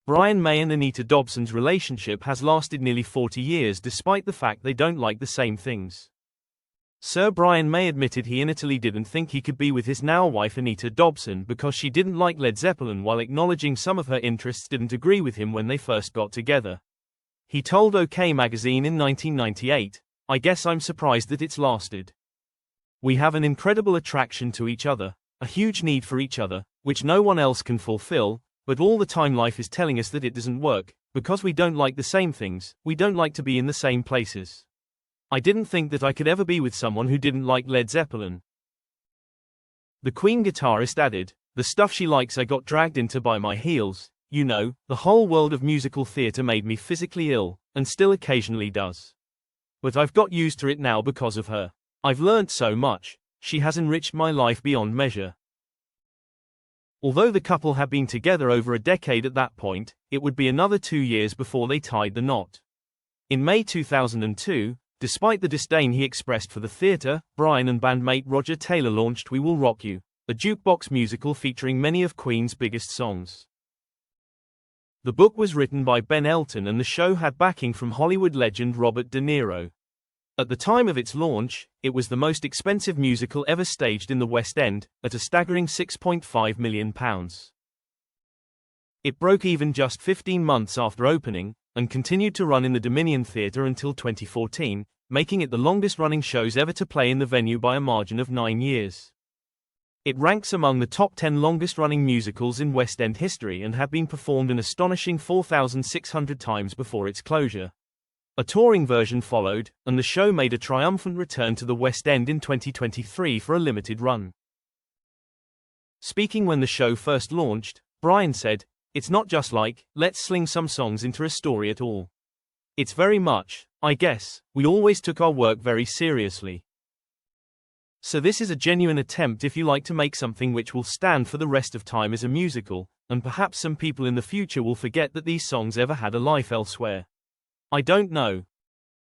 May and Anita Dobson's relationship has lasted nearly 40 years despite the fact they don't like the same things. Sir Brian May admitted he initially didn't think he could be with his now wife Anita Dobson because she didn't like Led Zeppelin, while acknowledging some of her interests didn't agree with him when they first got together. He told OK magazine in 1998, "I guess I'm surprised that it's lasted. We have an incredible attraction to each other, a huge need for each other, which no one else can fulfill, but all the time life is telling us that it doesn't work, because we don't like the same things, we don't like to be in the same places. I didn't think that I could ever be with someone who didn't like Led Zeppelin." The Queen guitarist added, "The stuff she likes I got dragged into by my heels, you know, the whole world of musical theatre made me physically ill, and still occasionally does. But I've got used to it now because of her. I've learned so much, she has enriched my life beyond measure." Although the couple had been together over a decade at that point, it would be another 2 years before they tied the knot. In May 2002, despite the disdain he expressed for the theatre, Brian and bandmate Roger Taylor launched We Will Rock You, a jukebox musical featuring many of Queen's biggest songs. The book was written by Ben Elton and the show had backing from Hollywood legend Robert De Niro. At the time of its launch, it was the most expensive musical ever staged in the West End, at a staggering £6.5 million. It broke even just 15 months after opening, and continued to run in the Dominion Theatre until 2014, making it the longest-running shows ever to play in the venue by a margin of 9 years. It ranks among the top 10 longest-running musicals in West End history and had been performed an astonishing 4,600 times before its closure. A touring version followed, and the show made a triumphant return to the West End in 2023 for a limited run. Speaking when the show first launched, Brian said, "It's not just like, let's sling some songs into a story at all. It's very much, I guess, we always took our work very seriously. So this is a genuine attempt if you like to make something which will stand for the rest of time as a musical, and perhaps some people in the future will forget that these songs ever had a life elsewhere. I don't know,